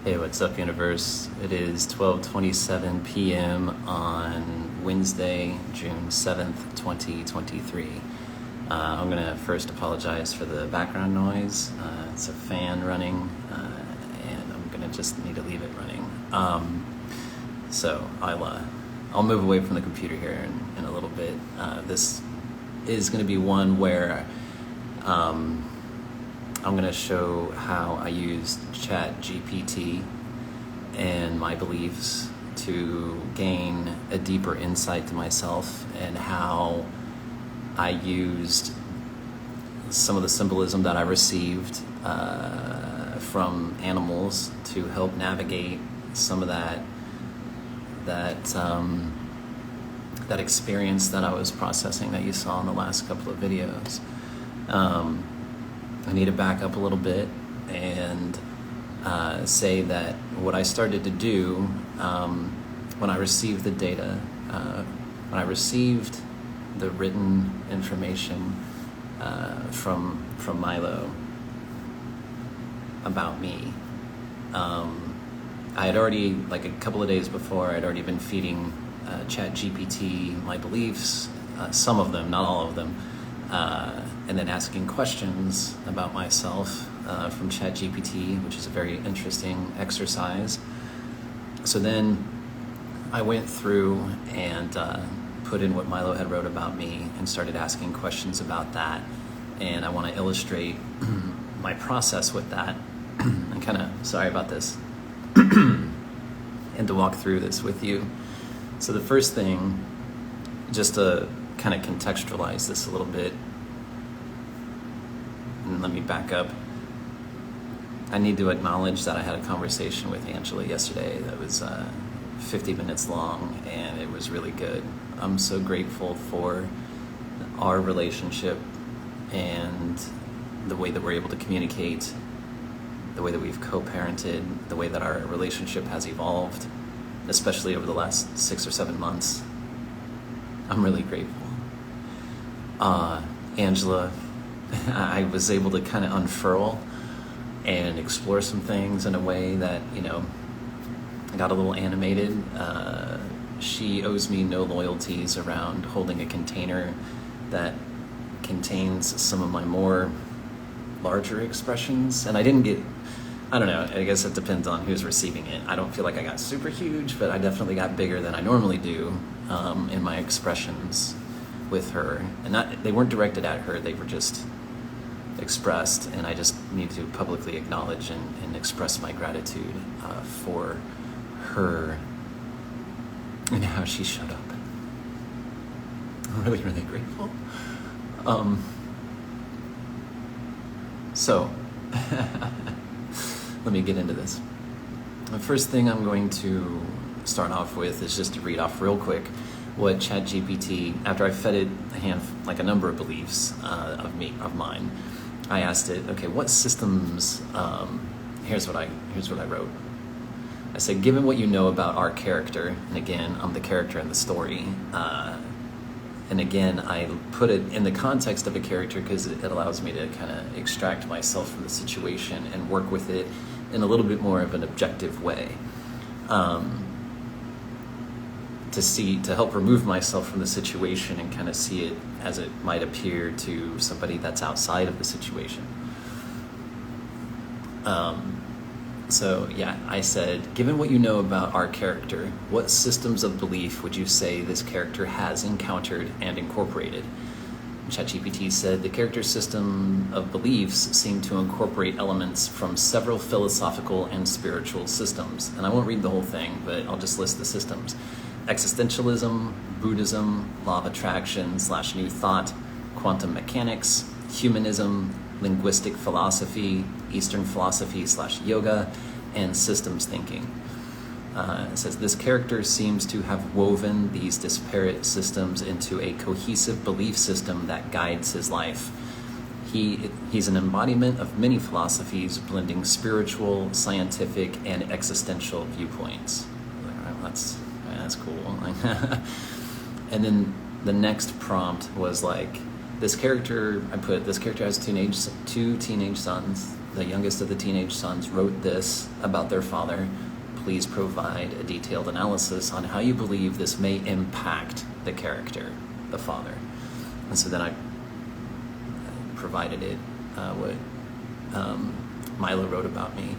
Hey, what's up, universe? It is 12:27 p.m. on Wednesday, June 7th, 2023. I'm going to first apologize for the background noise. It's a fan running, and I'm going to just need to leave it running. So I'll move away from the computer here in a little bit. This is going to be one where I'm going to show how I used ChatGPT and my beliefs to gain a deeper insight to myself, and how I used some of the symbolism that I received from animals to help navigate some of that experience that I was processing that you saw in the last couple of videos. I need to back up a little bit and say that what I started to do when I received the data, when I received the written information from Milo about me, I had already, like a couple of days before, I'd already been feeding ChatGPT my beliefs, some of them, not all of them, and then asking questions about myself from ChatGPT, which is a very interesting exercise. So then I went through and put in what Milo had wrote about me and started asking questions about that. And I want to illustrate my process with that. I'm kind of sorry about this. And to walk through this with you. So the first thing, just to kind of contextualize this a little bit, and let me back up. I need to acknowledge that I had a conversation with Angela yesterday that was 50 minutes long, and it was really good. I'm so grateful for our relationship and the way that we're able to communicate, the way that we've co-parented, the way that our relationship has evolved, especially over the last 6 or 7 months. I'm really grateful. Angela, I was able to kind of unfurl and explore some things in a way that, I got a little animated. She owes me no loyalties around holding a container that contains some of my more larger expressions. And I don't know, I guess it depends on who's receiving it. I don't feel like I got super huge, but I definitely got bigger than I normally do in my expressions with her. And they weren't directed at her, they were just expressed, and I just need to publicly acknowledge and express my gratitude for her and how she showed up. I'm really, really grateful. So let me get into this. The first thing I'm going to start off with is just to read off real quick what ChatGPT, after I fed it a number of beliefs of mine, I asked it, okay, what systems, here's what I wrote. I said, given what you know about our character, and again, I'm the character in the story, and again, I put it in the context of a character because it allows me to kind of extract myself from the situation and work with it in a little bit more of an objective way. To help remove myself from the situation and kind of see it as it might appear to somebody that's outside of the situation. So yeah, I said, given what you know about our character, what systems of belief would you say this character has encountered and incorporated? ChatGPT said, the character system of beliefs seem to incorporate elements from several philosophical and spiritual systems. And I won't read the whole thing, but I'll just list the systems. Existentialism, Buddhism, law of attraction / new thought, quantum mechanics, humanism, linguistic philosophy, Eastern philosophy / yoga, and systems thinking. It says, this character seems to have woven these disparate systems into a cohesive belief system that guides his life. He's an embodiment of many philosophies, blending spiritual, scientific, and existential viewpoints. That's cool. And then the next prompt was like, this character has two teenage sons. the youngest of the teenage sons, wrote this about their father. Please provide a detailed analysis on how you believe this may impact the character, the father. And so then I provided it, what Milo wrote about me.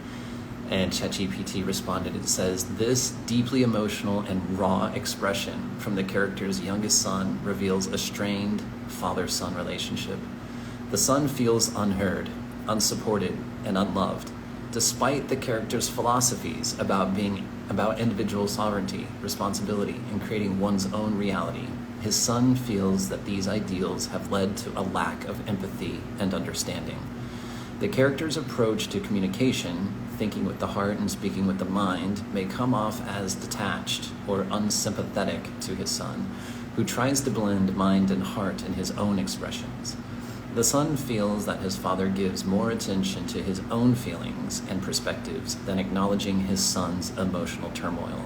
And ChatGPT responded. It says, this deeply emotional and raw expression from the character's youngest son reveals a strained father-son relationship. The son feels unheard, unsupported, and unloved, despite the character's philosophies about individual sovereignty, responsibility, and creating one's own reality. His son feels that these ideals have led to a lack of empathy and understanding. The character's approach to communication, thinking with the heart and speaking with the mind, may come off as detached or unsympathetic to his son, who tries to blend mind and heart in his own expressions. The son feels that his father gives more attention to his own feelings and perspectives than acknowledging his son's emotional turmoil.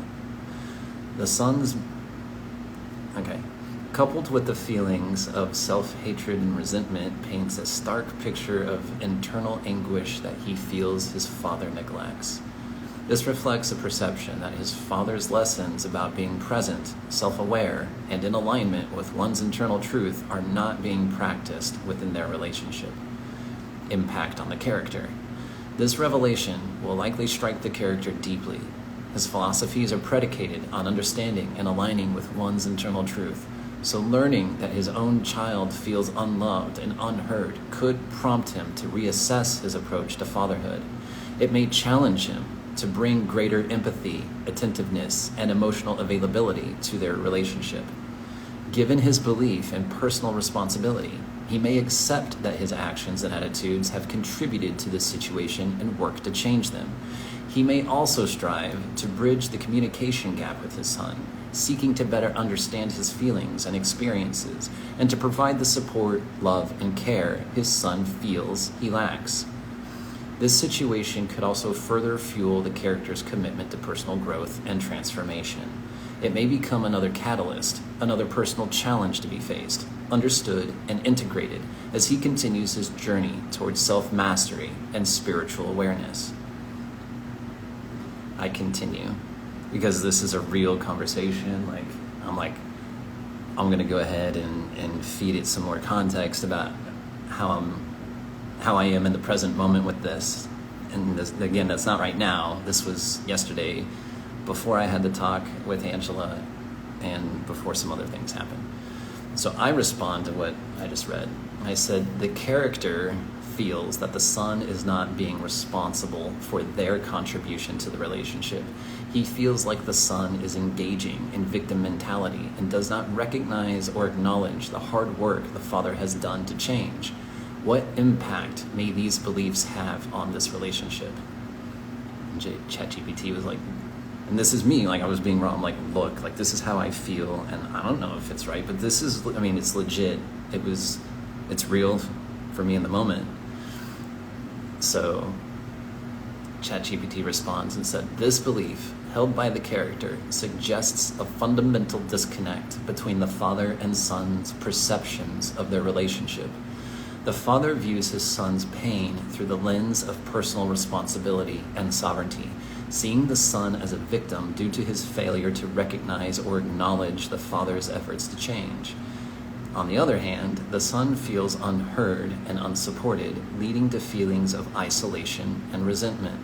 Coupled with the feelings of self-hatred and resentment, paints a stark picture of internal anguish that he feels his father neglects. This reflects a perception that his father's lessons about being present, self-aware, and in alignment with one's internal truth are not being practiced within their relationship. Impact on the character. This revelation will likely strike the character deeply. His philosophies are predicated on understanding and aligning with one's internal truth. So learning that his own child feels unloved and unheard could prompt him to reassess his approach to fatherhood. It may challenge him to bring greater empathy, attentiveness, and emotional availability to their relationship. Given his belief in personal responsibility, he may accept that his actions and attitudes have contributed to this situation and work to change them. He may also strive to bridge the communication gap with his son, seeking to better understand his feelings and experiences, and to provide the support, love, and care his son feels he lacks. This situation could also further fuel the character's commitment to personal growth and transformation. It may become another catalyst, another personal challenge to be faced, understood, and integrated as he continues his journey towards self-mastery and spiritual awareness. I continue, because this is a real conversation. I'm going to go ahead and feed it some more context about how I am in the present moment with this. And this, again, that's not right now. This was yesterday, before I had the talk with Angela and before some other things happened. So I respond to what I just read. I said, the character feels that the son is not being responsible for their contribution to the relationship. He feels like the son is engaging in victim mentality and does not recognize or acknowledge the hard work the father has done to change. What impact may these beliefs have on this relationship? And ChatGPT was like, and this is me, I was being wrong. I'm like, look, this is how I feel, and I don't know if it's right, but this is, it's legit. It's real for me in the moment. So ChatGPT responds and said, this belief held by the character suggests a fundamental disconnect between the father and son's perceptions of their relationship. The father views his son's pain through the lens of personal responsibility and sovereignty, seeing the son as a victim due to his failure to recognize or acknowledge the father's efforts to change. On the other hand, the son feels unheard and unsupported, leading to feelings of isolation and resentment.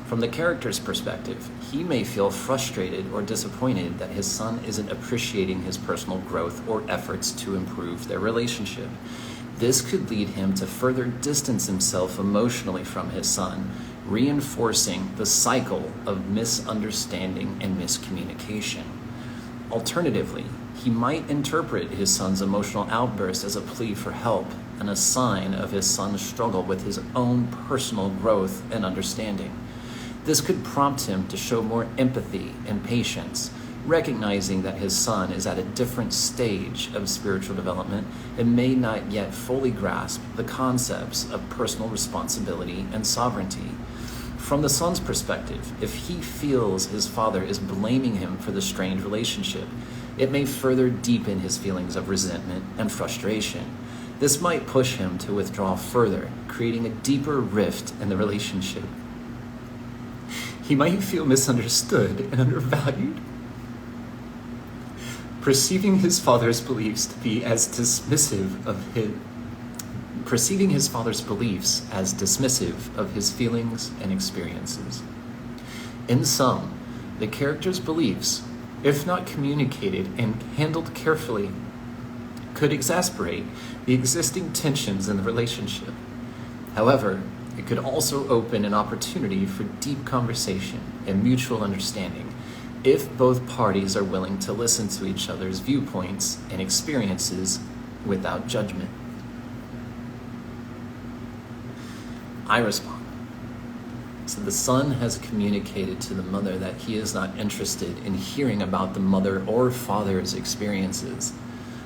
From the character's perspective, he may feel frustrated or disappointed that his son isn't appreciating his personal growth or efforts to improve their relationship. This could lead him to further distance himself emotionally from his son, reinforcing the cycle of misunderstanding and miscommunication. Alternatively, he might interpret his son's emotional outburst as a plea for help and a sign of his son's struggle with his own personal growth and understanding. This could prompt him to show more empathy and patience, recognizing that his son is at a different stage of spiritual development and may not yet fully grasp the concepts of personal responsibility and sovereignty. From the son's perspective, if he feels his father is blaming him for the strained relationship, it may further deepen his feelings of resentment and frustration. This might push him to withdraw further, creating a deeper rift in the relationship. He might feel misunderstood and undervalued, perceiving his father's beliefs as dismissive of his feelings and experiences. In sum, the character's beliefs, if not communicated and handled carefully, could exasperate the existing tensions in the relationship. However, it could also open an opportunity for deep conversation and mutual understanding if both parties are willing to listen to each other's viewpoints and experiences without judgment. I respond. So the son has communicated to the mother that he is not interested in hearing about the mother or father's experiences.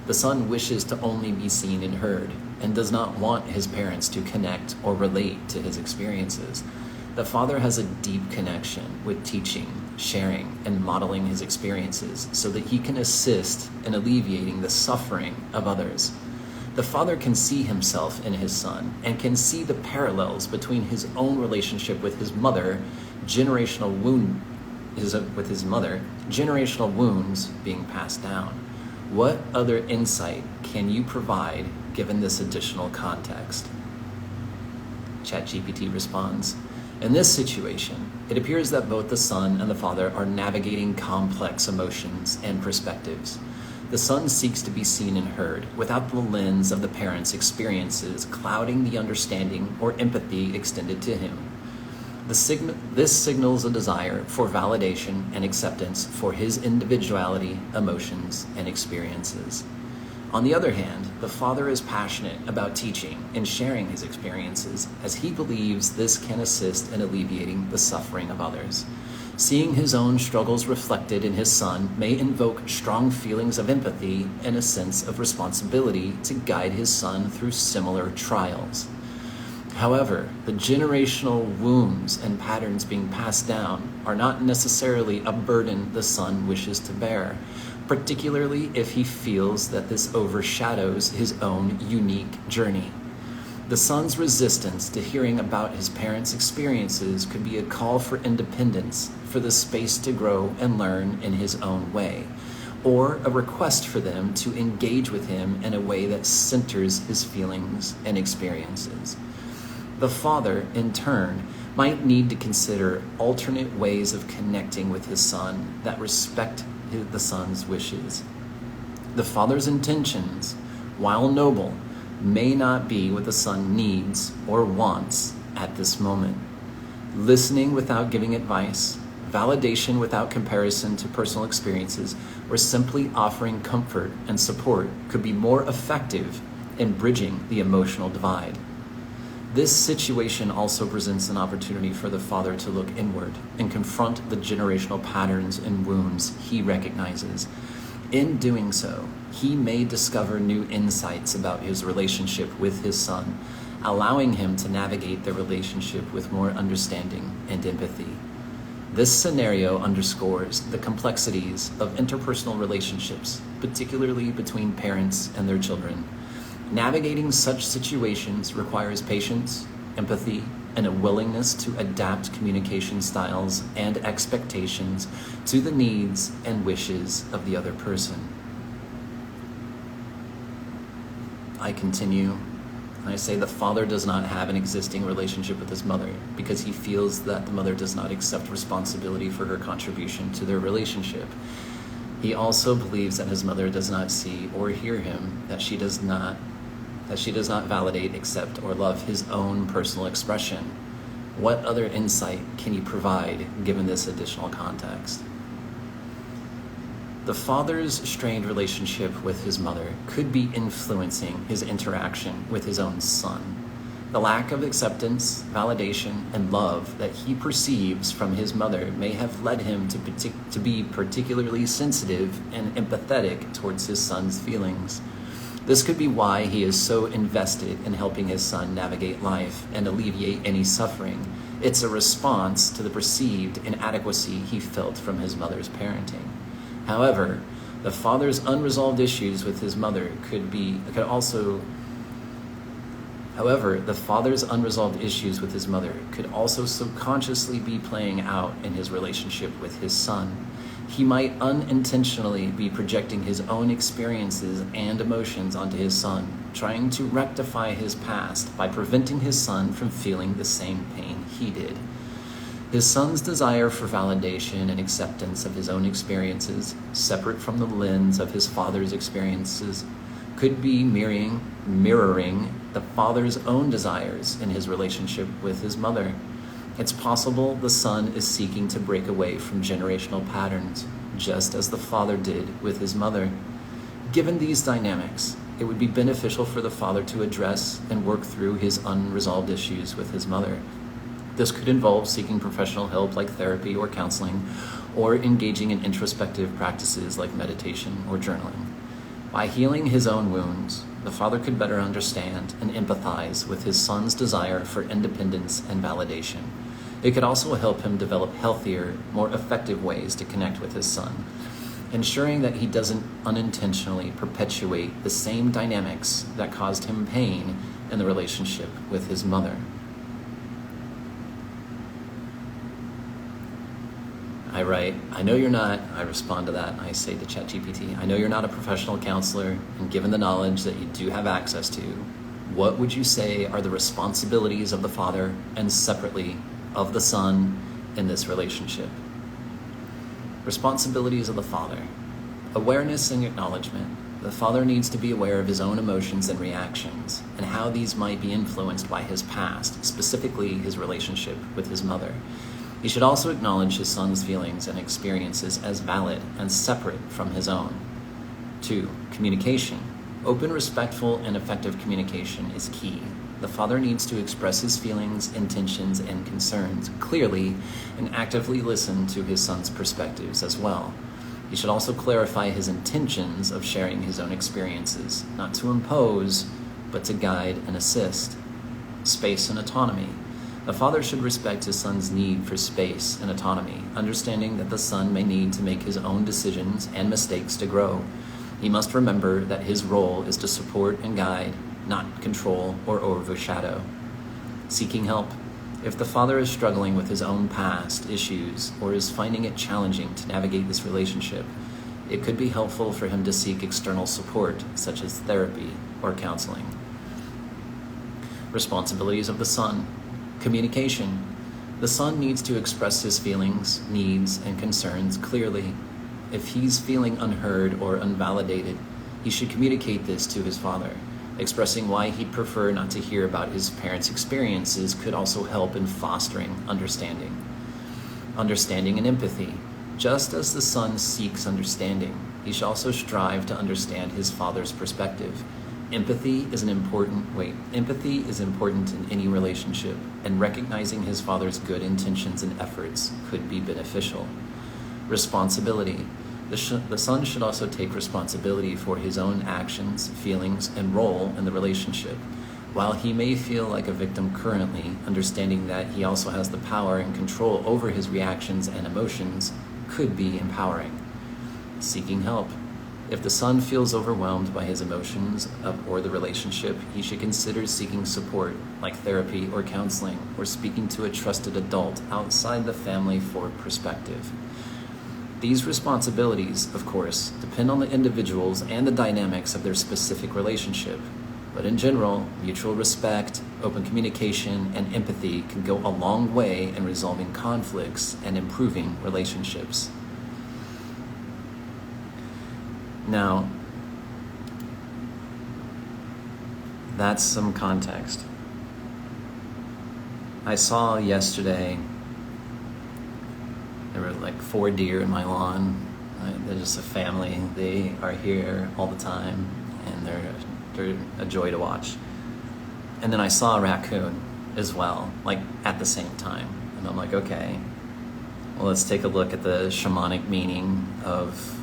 The son wishes to only be seen and heard, and does not want his parents to connect or relate to his experiences. The father has a deep connection with teaching, sharing, and modeling his experiences so that he can assist in alleviating the suffering of others. The father can see himself in his son and can see the parallels between his own relationship with his mother, generational wounds being passed down. What other insight can you provide given this additional context? ChatGPT responds, in this situation, it appears that both the son and the father are navigating complex emotions and perspectives. The son seeks to be seen and heard without the lens of the parents' experiences clouding the understanding or empathy extended to him. This signals a desire for validation and acceptance for his individuality, emotions, and experiences. On the other hand, the father is passionate about teaching and sharing his experiences as he believes this can assist in alleviating the suffering of others. Seeing his own struggles reflected in his son may invoke strong feelings of empathy and a sense of responsibility to guide his son through similar trials. However, the generational wounds and patterns being passed down are not necessarily a burden the son wishes to bear, particularly if he feels that this overshadows his own unique journey. The son's resistance to hearing about his parents' experiences could be a call for independence, for the space to grow and learn in his own way, or a request for them to engage with him in a way that centers his feelings and experiences. The father, in turn, might need to consider alternate ways of connecting with his son that respect the son's wishes. The father's intentions, while noble, may not be what the son needs or wants at this moment. Listening without giving advice, validation without comparison to personal experiences, or simply offering comfort and support could be more effective in bridging the emotional divide. This situation also presents an opportunity for the father to look inward and confront the generational patterns and wounds he recognizes. In doing so, he may discover new insights about his relationship with his son, allowing him to navigate their relationship with more understanding and empathy. This scenario underscores the complexities of interpersonal relationships, particularly between parents and their children. Navigating such situations requires patience, empathy, and a willingness to adapt communication styles and expectations to the needs and wishes of the other person. I continue. I say the father does not have an existing relationship with his mother because he feels that the mother does not accept responsibility for her contribution to their relationship. He also believes that his mother does not see or hear him, that she does not validate, accept, or love his own personal expression. What other insight can you provide given this additional context? The father's strained relationship with his mother could be influencing his interaction with his own son. The lack of acceptance, validation, and love that he perceives from his mother may have led him to be particularly sensitive and empathetic towards his son's feelings. This could be why he is so invested in helping his son navigate life and alleviate any suffering. It's a response to the perceived inadequacy he felt from his mother's parenting. However, the father's unresolved issues with his mother could also However, the father's unresolved issues with his mother could also subconsciously be playing out in his relationship with his son. He might unintentionally be projecting his own experiences and emotions onto his son, trying to rectify his past by preventing his son from feeling the same pain he did. His son's desire for validation and acceptance of his own experiences, separate from the lens of his father's experiences, could be mirroring the father's own desires in his relationship with his mother. It's possible the son is seeking to break away from generational patterns, just as the father did with his mother. Given these dynamics, it would be beneficial for the father to address and work through his unresolved issues with his mother. This could involve seeking professional help like therapy or counseling, or engaging in introspective practices like meditation or journaling. By healing his own wounds, the father could better understand and empathize with his son's desire for independence and validation. It could also help him develop healthier, more effective ways to connect with his son, ensuring that he doesn't unintentionally perpetuate the same dynamics that caused him pain in the relationship with his mother. I write, I know you're not, I respond to that, I say to ChatGPT, I know you're not a professional counselor, and given the knowledge that you do have access to, what would you say are the responsibilities of the father and separately of the son in this relationship? Responsibilities of the father. Awareness and acknowledgement. The father needs to be aware of his own emotions and reactions, and how these might be influenced by his past, specifically his relationship with his mother. He should also acknowledge his son's feelings and experiences as valid and separate from his own. 2. Communication. Open, respectful, and effective communication is key. The father needs to express his feelings, intentions, and concerns clearly and actively listen to his son's perspectives as well. He should also clarify his intentions of sharing his own experiences, not to impose, but to guide and assist. Space and autonomy. The father should respect his son's need for space and autonomy, understanding that the son may need to make his own decisions and mistakes to grow. He must remember that his role is to support and guide, not control or overshadow. Seeking help. If the father is struggling with his own past issues or is finding it challenging to navigate this relationship, it could be helpful for him to seek external support, such as therapy or counseling. Responsibilities of the son. Communication. The son needs to express his feelings, needs, and concerns clearly. If he's feeling unheard or unvalidated, he should communicate this to his father. Expressing why he'd prefer not to hear about his parents' experiences could also help in fostering understanding. Understanding and empathy. Just as the son seeks understanding, he should also strive to understand his father's perspective. Empathy is important in any relationship, and recognizing his father's good intentions and efforts could be beneficial. Responsibility. The son should also take responsibility for his own actions, feelings, and role in the relationship. While he may feel like a victim currently, understanding that he also has the power and control over his reactions and emotions could be empowering. Seeking help. If the son feels overwhelmed by his emotions or the relationship, he should consider seeking support, like therapy or counseling, or speaking to a trusted adult outside the family for perspective. These responsibilities, of course, depend on the individuals and the dynamics of their specific relationship. But in general, mutual respect, open communication, and empathy can go a long way in resolving conflicts and improving relationships. Now, that's some context. I saw yesterday, there were like 4 deer in my lawn. They're just a family. They are here all the time, and they're a joy to watch. And then I saw a raccoon as well, like at the same time. And I'm like, okay, well, let's take a look at the shamanic meaning of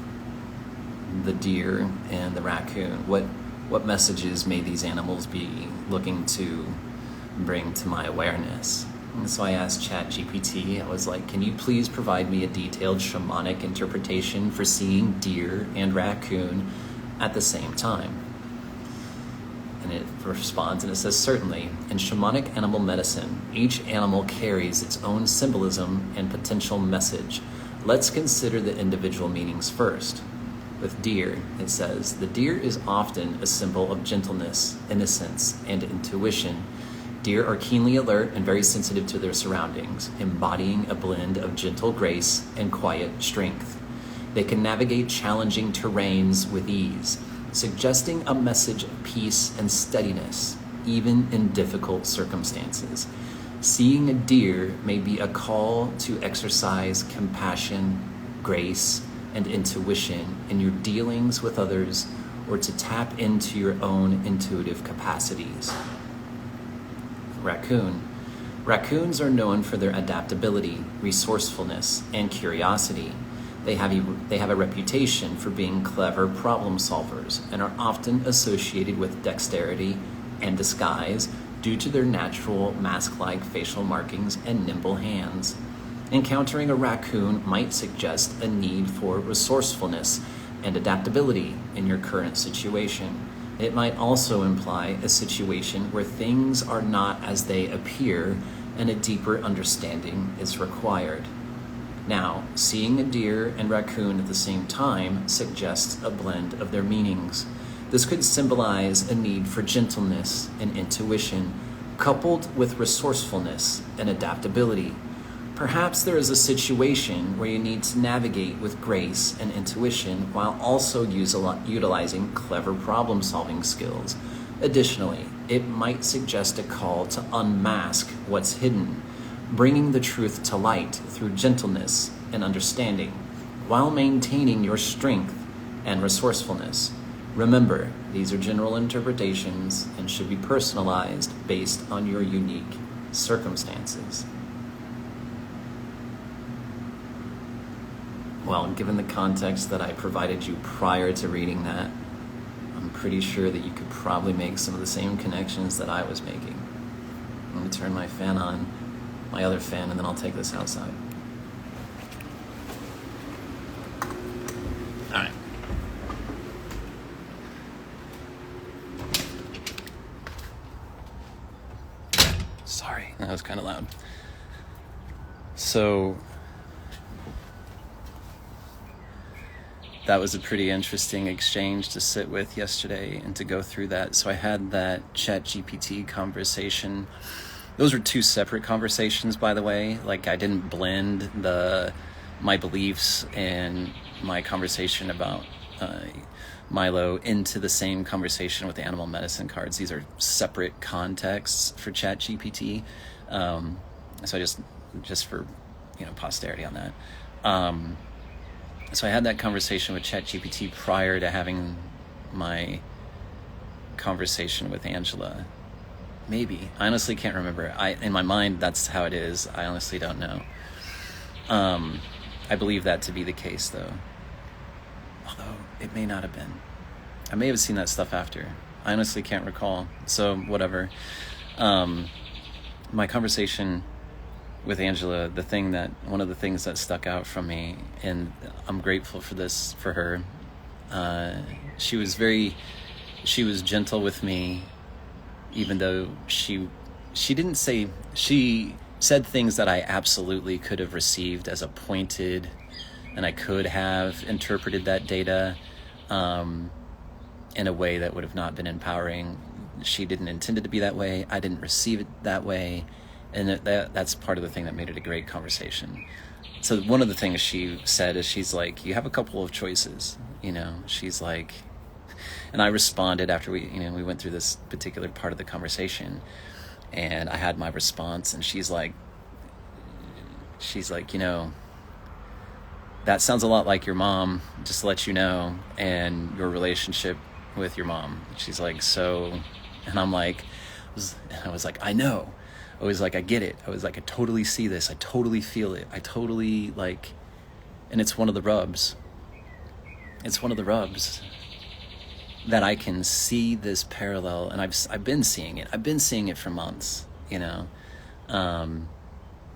the deer and the raccoon. What messages may these animals be looking to bring to my awareness? And so I asked ChatGPT, I was like, can you please provide me a detailed shamanic interpretation for seeing deer and raccoon at the same time? And it responds, and it says, certainly, in shamanic animal medicine, each animal carries its own symbolism and potential message. Let's consider the individual meanings first. With deer, it says, the deer is often a symbol of gentleness, innocence, and intuition. Deer are keenly alert and very sensitive to their surroundings, embodying a blend of gentle grace and quiet strength. They can navigate challenging terrains with ease, suggesting a message of peace and steadiness, even in difficult circumstances. Seeing a deer may be a call to exercise compassion, grace, and intuition in your dealings with others, or to tap into your own intuitive capacities. Raccoon. Raccoons are known for their adaptability, resourcefulness, and curiosity. They have a reputation for being clever problem solvers and are often associated with dexterity and disguise due to their natural mask-like facial markings and nimble hands. Encountering a raccoon might suggest a need for resourcefulness and adaptability in your current situation. It might also imply a situation where things are not as they appear and a deeper understanding is required. Now, seeing a deer and raccoon at the same time suggests a blend of their meanings. This could symbolize a need for gentleness and intuition, coupled with resourcefulness and adaptability. Perhaps there is a situation where you need to navigate with grace and intuition while also utilizing clever problem-solving skills. Additionally, it might suggest a call to unmask what's hidden, bringing the truth to light through gentleness and understanding, while maintaining your strength and resourcefulness. Remember, these are general interpretations and should be personalized based on your unique circumstances. Well, given the context that I provided you prior to reading that, I'm pretty sure that you could probably make some of the same connections that I was making. Let me turn my fan on, my other fan, and then I'll take this outside. All right. Sorry, that was kind of loud. So that was a pretty interesting exchange to sit with yesterday and to go through that. So I had that ChatGPT conversation. Those were two separate conversations, by the way. Like, I didn't blend my beliefs and my conversation about Milo into the same conversation with the animal medicine cards. These are separate contexts for ChatGPT. So just for posterity on that. So I had that conversation with ChatGPT prior to having my conversation with Angela. Maybe. I honestly can't remember. In my mind, that's how it is. I honestly don't know. I believe that to be the case, though. Although, it may not have been. I may have seen that stuff after. I honestly can't recall. So, whatever. My conversation with Angela, one of the things that stuck out from me, and I'm grateful for her, she was gentle with me, even though she said things that I absolutely could have received as a pointed, and I could have interpreted that data in a way that would have not been empowering. She didn't intend it to be that way. I didn't receive it that way. And that's part of the thing that made it a great conversation. So one of the things she said is, she's like, you have a couple of choices, she's like, and I responded after we went through this particular part of the conversation, and I had my response, and she's like, that sounds a lot like your mom, just to let you know, and your relationship with your mom. She's like, so, and I'm like, I was like, I know. I was like, I get it. I was like, I totally see this. I totally feel it. I totally and it's one of the rubs. It's one of the rubs that I can see this parallel, and I've been seeing it. I've been seeing it for months, It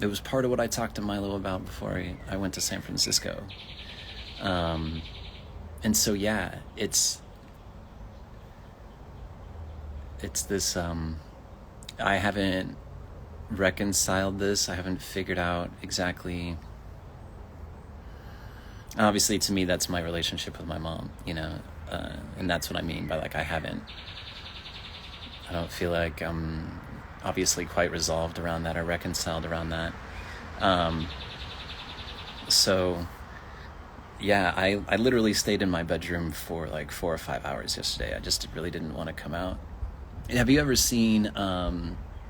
was part of what I talked to Milo about before I went to San Francisco. And so, yeah, it's this, I haven't reconciled this. I haven't figured out exactly. Obviously, to me, that's my relationship with my mom, and that's what I mean by like I don't feel like I'm obviously quite resolved around that or reconciled around that. So yeah, I literally stayed in my bedroom for like 4 or 5 hours yesterday. I just really didn't want to come out. Have you ever seen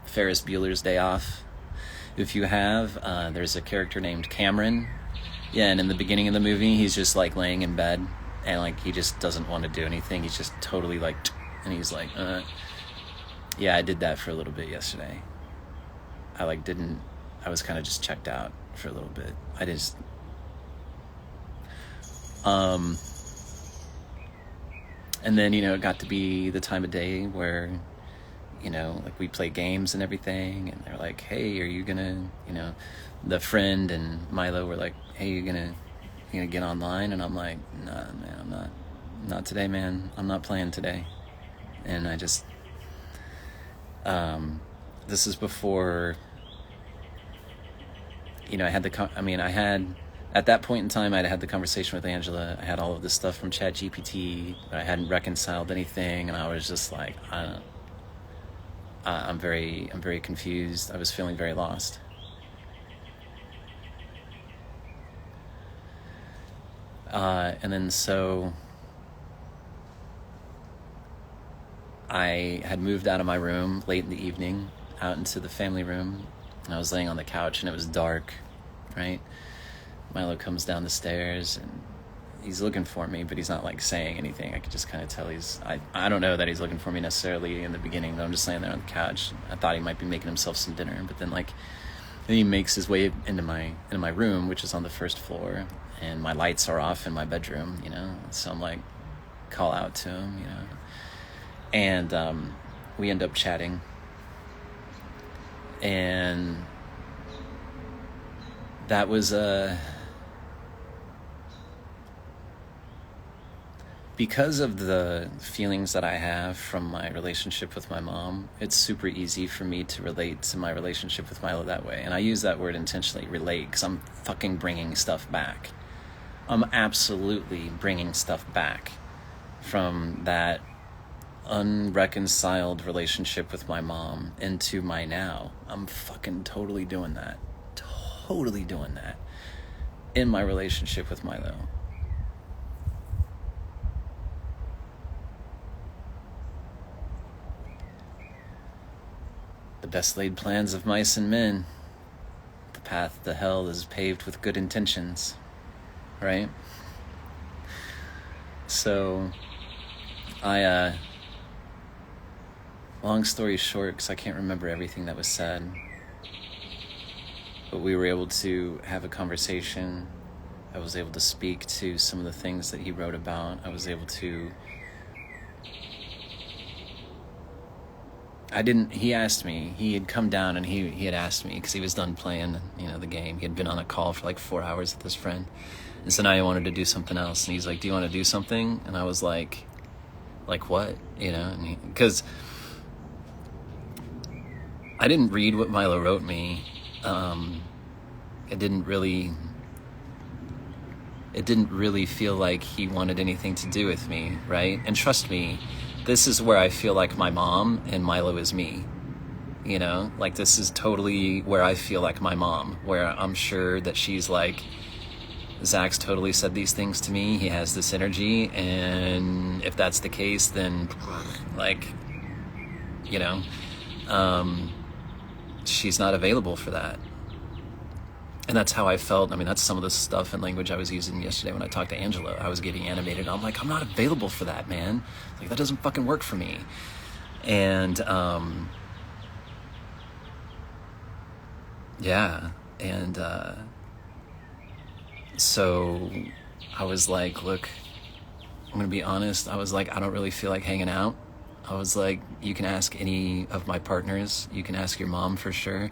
Ferris Bueller's Day Off? If you have, there's a character named Cameron. Yeah, and in the beginning of the movie, he's just like laying in bed and like he just doesn't want to do anything. He's just totally like, and he's like, Yeah, I did that for a little bit yesterday. I was kind of just checked out for a little bit. And then, it got to be the time of day where, like we play games and everything, and they're like, hey, are you gonna, the friend and Milo were like, hey, you gonna get online? And I'm like, nah, man, I'm not today, man. I'm not playing today. And I just, this is before, at that point in time, I'd had the conversation with Angela. I had all of this stuff from ChatGPT, but I hadn't reconciled anything, and I was just like, I'm very confused. I was feeling very lost. And then so I had moved out of my room late in the evening, out into the family room, and I was laying on the couch, and it was dark, right? Milo comes down the stairs, and he's looking for me, but he's not like saying anything. I could just kind of tell I don't know that he's looking for me necessarily in the beginning, though. I'm just laying there on the couch. I thought he might be making himself some dinner, but then he makes his way into my room, which is on the first floor, and my lights are off in my bedroom, so I'm like, call out to him, and we end up chatting, and that was because of the feelings that I have from my relationship with my mom. It's super easy for me to relate to my relationship with Milo that way. And I use that word intentionally, relate, because I'm fucking bringing stuff back. I'm absolutely bringing stuff back from that unreconciled relationship with my mom into my now. I'm fucking totally doing that. Totally doing that in my relationship with Milo. The best laid plans of mice and men. The path to hell is paved with good intentions, right? So, long story short, because I can't remember everything that was said, but we were able to have a conversation. I was able to speak to some of the things that he wrote about. I was able to... he asked me, he had come down and he had asked me, because he was done playing, the game. He had been on a call for like 4 hours with his friend. And so now he wanted to do something else. And he's like, do you want to do something? And I was like what? Because I didn't read what Milo wrote me. It didn't really feel like he wanted anything to do with me, right? And trust me, this is where I feel like my mom and Milo is me. This is totally where I feel like my mom, where I'm sure that she's like, Zach's totally said these things to me. He has this energy, and if that's the case, then she's not available for that. And that's how I felt. That's some of the stuff and language I was using yesterday when I talked to Angela. I was getting animated. I'm like, I'm not available for that, man. That doesn't fucking work for me. And, yeah. And, so I was like, look, I'm going to be honest. I was like, I don't really feel like hanging out. I was like, you can ask any of my partners. You can ask your mom for sure.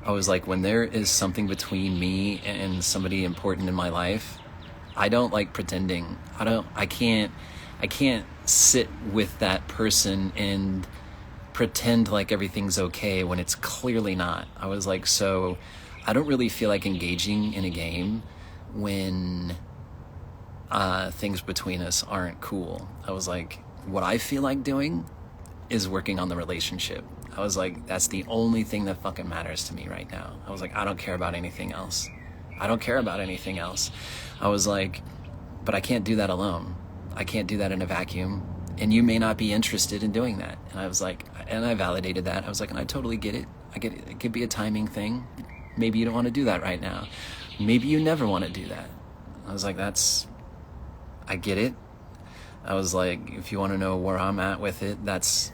I was like, when there is something between me and somebody important in my life, I don't like pretending. I can't sit with that person and pretend like everything's okay when it's clearly not. I was like, so I don't really feel like engaging in a game when things between us aren't cool. I was like, what I feel like doing is working on the relationship. I was like, that's the only thing that fucking matters to me right now. I was like, I don't care about anything else. I don't care about anything else. I was like, but I can't do that alone. I can't do that in a vacuum. And you may not be interested in doing that. And I was like, and I validated that. I was like, and I totally get it. I get it. It could be a timing thing. Maybe you don't want to do that right now. Maybe you never want to do that. I was like, I get it. I was like, if you want to know where I'm at with it, that's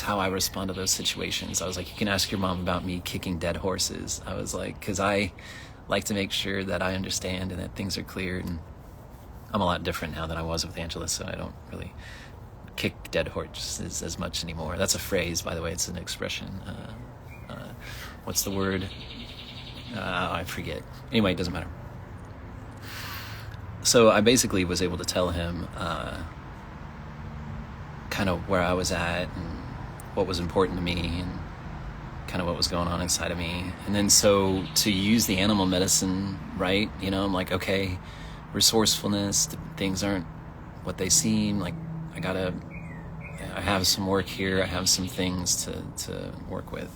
how I respond to those situations. I was like, you can ask your mom about me kicking dead horses. I was like, because I like to make sure that I understand and that things are clear. And I'm a lot different now than I was with Angela, so I don't really kick dead horses as much anymore. That's a phrase, by the way. It's an expression. What's the word? I forget. Anyway, it doesn't matter. So I basically was able to tell him kind of where I was at and what was important to me and kind of what was going on inside of me. And then so to use the animal medicine, right? You know, I'm like, okay, resourcefulness, things aren't what they seem. Like I have some work here. I have some things to work with.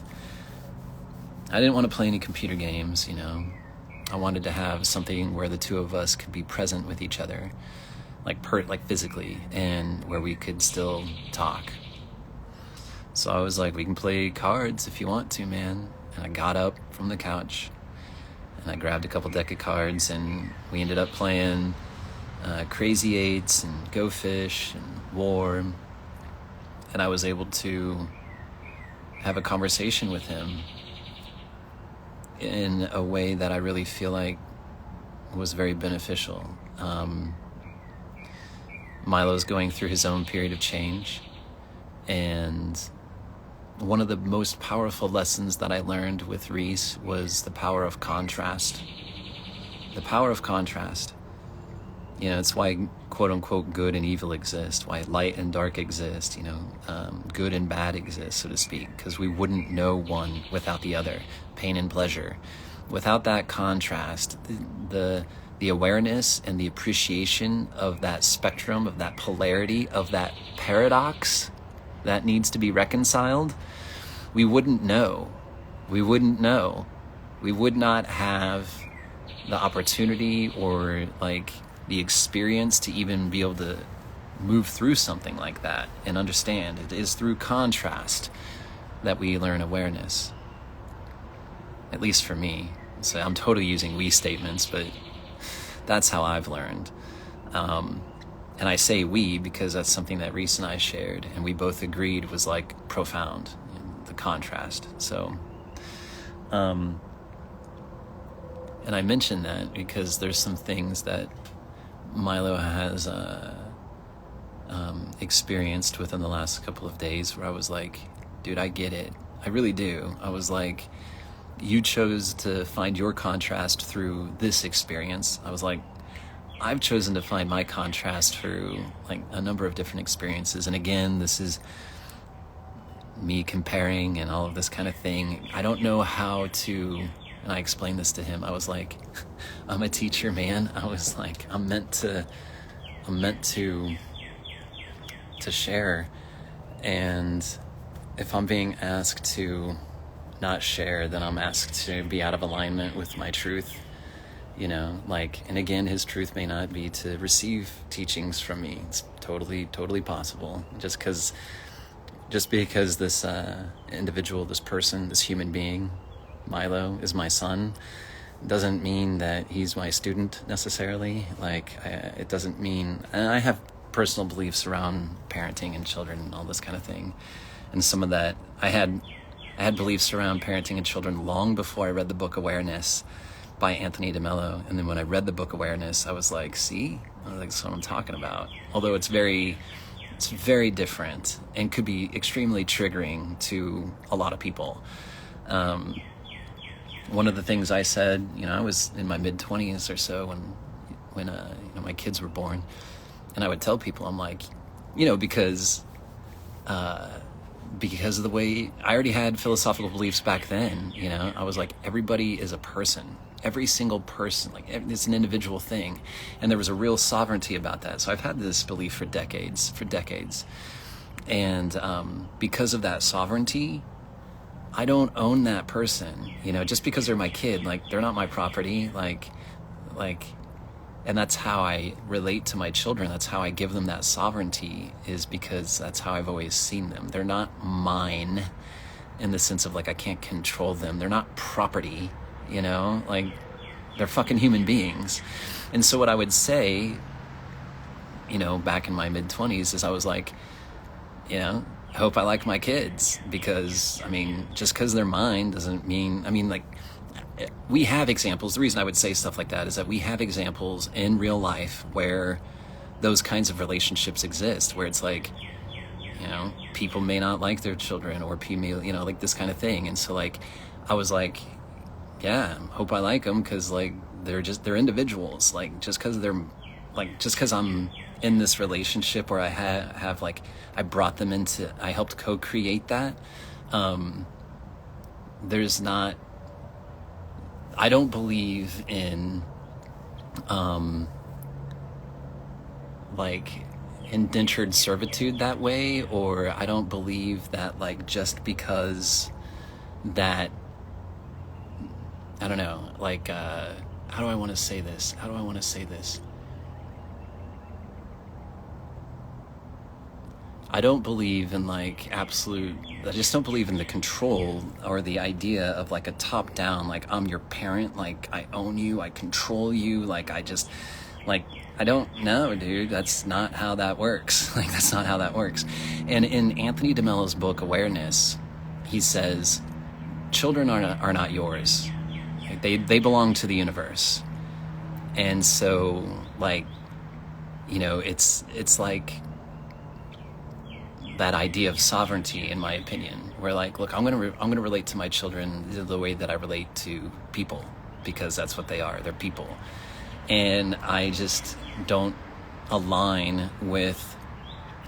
I didn't want to play any computer games, you know. I wanted to have something where the two of us could be present with each other, like physically, and where we could still talk. So I was like, we can play cards if you want to, man. And I got up from the couch and I grabbed a couple deck of cards and we ended up playing Crazy Eights and Go Fish and War. And I was able to have a conversation with him in a way that I really feel like was very beneficial. Milo's going through his own period of change, and one of the most powerful lessons that I learned with Reese was the power of contrast. The power of contrast. You know, it's why quote unquote good and evil exist, why light and dark exist, you know, good and bad exist, so to speak, because we wouldn't know one without the other, pain and pleasure. Without that contrast, the awareness and the appreciation of that spectrum, of that polarity, of that paradox that needs to be reconciled, we wouldn't know. We wouldn't know. We would not have the opportunity or like the experience to even be able to move through something like that and understand. It is through contrast that we learn awareness. At least for me. So I'm totally using we statements, but that's how I've learned. And I say we because that's something that Reese and I shared, and we both agreed was like profound, you know, the contrast. So, and I mention that because there's some things that Milo has experienced within the last couple of days where I was like, dude, I get it. I really do. I was like, you chose to find your contrast through this experience. I was like, I've chosen to find my contrast through like a number of different experiences. And again, this is me comparing and all of this kind of thing. I don't know how to, and I explained this to him. I was like, I'm a teacher, man. I was like, I'm meant to share. And if I'm being asked to not share, then I'm asked to be out of alignment with my truth, you know, like, and again, his truth may not be to receive teachings from me. It's totally possible. Just because this individual, this person, this human being, Milo, is my son, doesn't mean that he's my student necessarily. Like, it doesn't mean, and I have personal beliefs around parenting and children and all this kind of thing. And some of that, I had beliefs around parenting and children long before I read the book Awareness by Anthony DeMello. And then when I read the book Awareness, I was like, see, that's what I'm talking about. Although it's very different and could be extremely triggering to a lot of people. One of the things I said, you know, I was in my mid-20s or so when you know, my kids were born, and I would tell people, I'm like, you know, because because of the way I already had philosophical beliefs back then, you know, I was like, everybody is a person. Every single person, like it's an individual thing. And there was a real sovereignty about that. So I've had this belief for decades. And because of that sovereignty, I don't own that person, you know, just because they're my kid, like they're not my property, like, and that's how I relate to my children. That's how I give them that sovereignty, is because that's how I've always seen them. They're not mine in the sense of like, I can't control them. They're not property, you know, like they're fucking human beings. And so what I would say, you know, back in my mid-20s is I was like, you know, I hope I like my kids, because, I mean, just because they're mine doesn't mean, I mean, like, we have examples. The reason I would say stuff like that is that we have examples in real life where those kinds of relationships exist, where it's like, you know, people may not like their children, or people, you know, like this kind of thing. And so like, I was like, yeah, hope I like them, because like they're individuals. Like just because I'm in this relationship where I have like, I brought them into, I helped co-create that. There's not, I don't believe in like indentured servitude that way, or I don't believe that like just because that, I don't know, like how do I want to say this? I don't believe in like absolute, I just don't believe in the control or the idea of like a top down, like I'm your parent, like I own you, I control you, like I just, like, I don't know, dude, that's not how that works. Like that's not how that works. And in Anthony DeMello's book, Awareness, he says, children are not yours. They belong to the universe. And so like, you know, it's like, that idea of sovereignty, in my opinion, where like, look, I'm gonna relate to my children the way that I relate to people, because that's what they are. They're people, and I just don't align with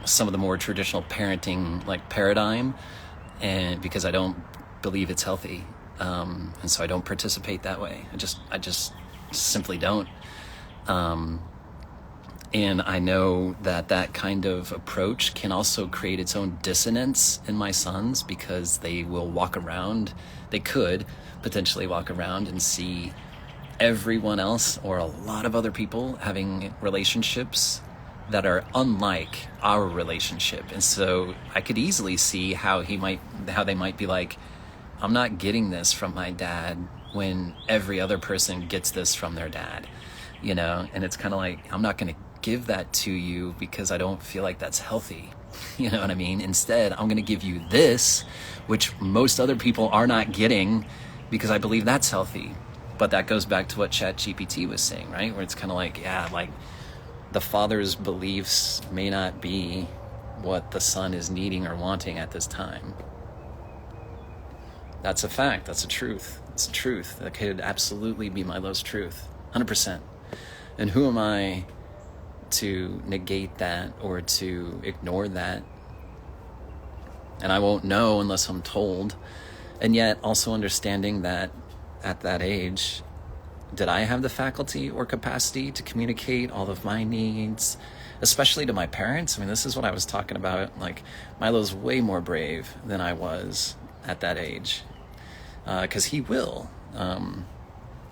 some of the more traditional parenting like paradigm, and because I don't believe it's healthy, and so I don't participate that way. I just simply don't. And I know that kind of approach can also create its own dissonance in my sons, because they will walk around, they could potentially walk around and see everyone else or a lot of other people having relationships that are unlike our relationship. And so I could easily see how they might be like, I'm not getting this from my dad when every other person gets this from their dad, you know? And it's kind of like, I'm not going to give that to you because I don't feel like that's healthy. You know what I mean? Instead, I'm going to give you this, which most other people are not getting, because I believe that's healthy. But that goes back to what ChatGPT was saying, right? Where it's kind of like, yeah, like the father's beliefs may not be what the son is needing or wanting at this time. That's a fact. That's a truth. It's a truth. That could absolutely be Milo's truth. 100%. And who am I to negate that or to ignore that? And I won't know unless I'm told. And yet also understanding that at that age, did I have the faculty or capacity to communicate all of my needs, especially to my parents? I mean, this is what I was talking about. Like, Milo's way more brave than I was at that age, because he will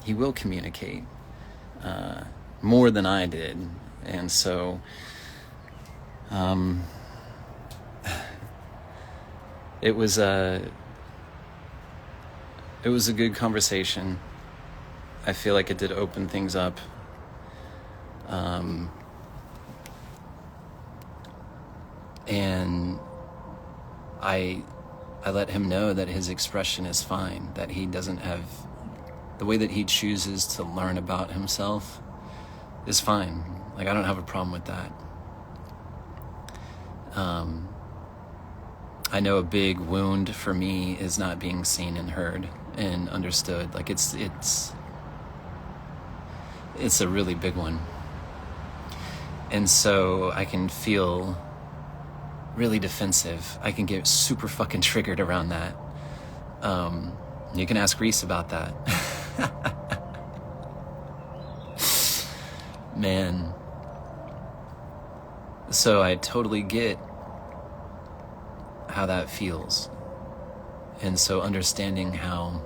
communicate more than I did. And so it was a good conversation. I feel like it did open things up. And I let him know that his expression is fine, that he doesn't have, the way that he chooses to learn about himself is fine. Like, I don't have a problem with that. I know a big wound for me is not being seen and heard and understood. Like, it's a really big one. And so I can feel really defensive. I can get super fucking triggered around that. You can ask Reese about that. Man. So I totally get how that feels. And so understanding how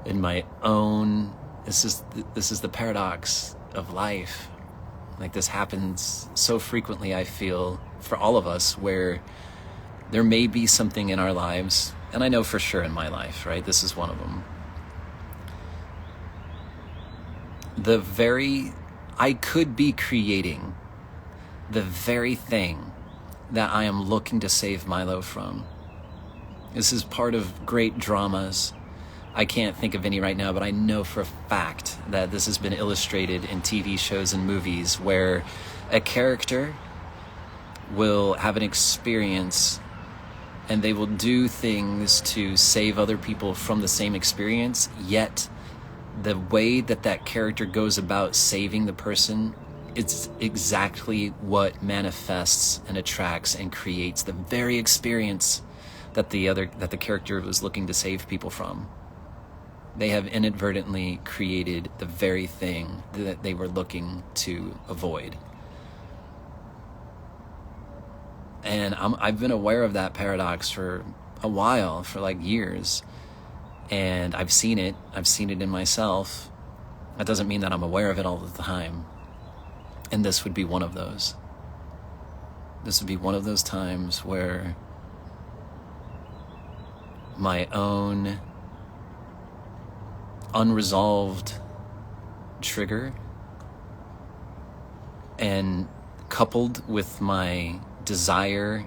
in my own, this is the paradox of life. Like, this happens so frequently, I feel, for all of us, where there may be something in our lives, and I know for sure in my life, right? This is one of them. I could be creating the very thing that I am looking to save Milo from. This is part of great dramas. I can't think of any right now, but I know for a fact that this has been illustrated in TV shows and movies where a character will have an experience and they will do things to save other people from the same experience, yet the way that that character goes about saving the person, it's exactly what manifests and attracts and creates the very experience that the character was looking to save people from. They have inadvertently created the very thing that they were looking to avoid. And I've been aware of that paradox for a while, for like years. And I've seen it in myself. That doesn't mean that I'm aware of it all the time. And this would be one of those. This would be one of those times where my own unresolved trigger, and coupled with my desire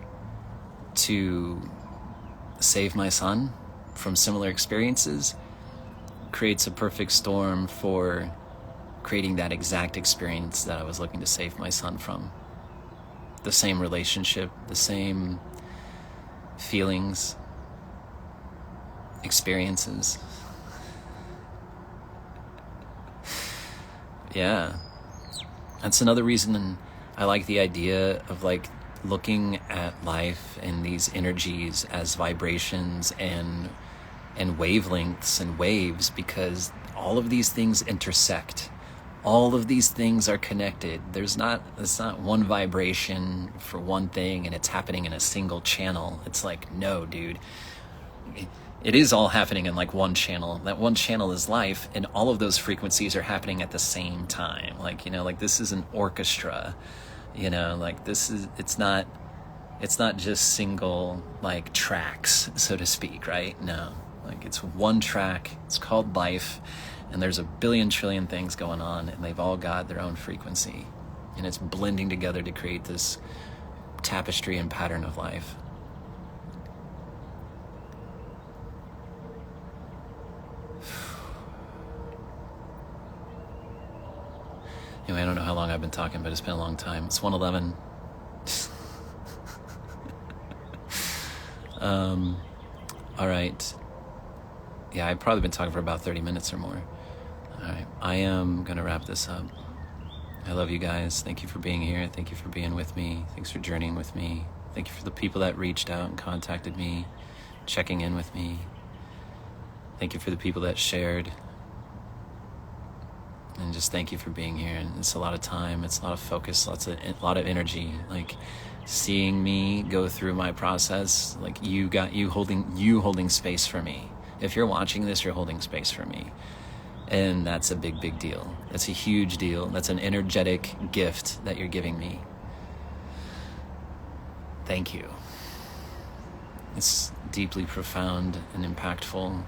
to save my son from similar experiences, creates a perfect storm for creating that exact experience that I was looking to save my son from. The same relationship, the same feelings, experiences. Yeah. That's another reason I like the idea of like looking at life and these energies as vibrations and wavelengths and waves, because all of these things intersect. All of these things are connected. It's not one vibration for one thing and it's happening in a single channel. It's like, no, dude. It is all happening in like one channel. That one channel is life, and all of those frequencies are happening at the same time. Like, like this is an orchestra, like it's not just single like tracks, so to speak, right? No, like it's one track. It's called life, and there's a billion trillion things going on, and they've all got their own frequency, and it's blending together to create this tapestry and pattern of life. Anyway, I don't know how long I've been talking, but it's been a long time. It's 1:11. All right. Yeah, I've probably been talking for about 30 minutes or more. All right. I am going to wrap this up. I love you guys. Thank you for being here. Thank you for being with me. Thanks for journeying with me. Thank you for the people that reached out and contacted me, checking in with me. Thank you for the people that shared. And just thank you for being here. And it's a lot of time, it's a lot of focus, a lot of energy. Like seeing me go through my process, like you holding space for me. If you're watching this, you're holding space for me. And that's a big, big deal. That's a huge deal. That's an energetic gift that you're giving me. Thank you. It's deeply profound and impactful,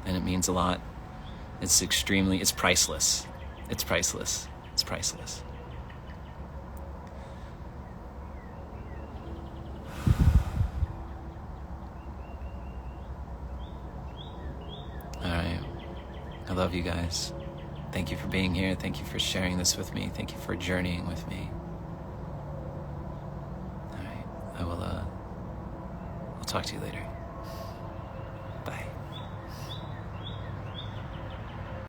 and it means a lot. It's priceless. It's priceless. It's priceless. All right. I love you guys. Thank you for being here. Thank you for sharing this with me. Thank you for journeying with me. All right. I'll talk to you later. Bye.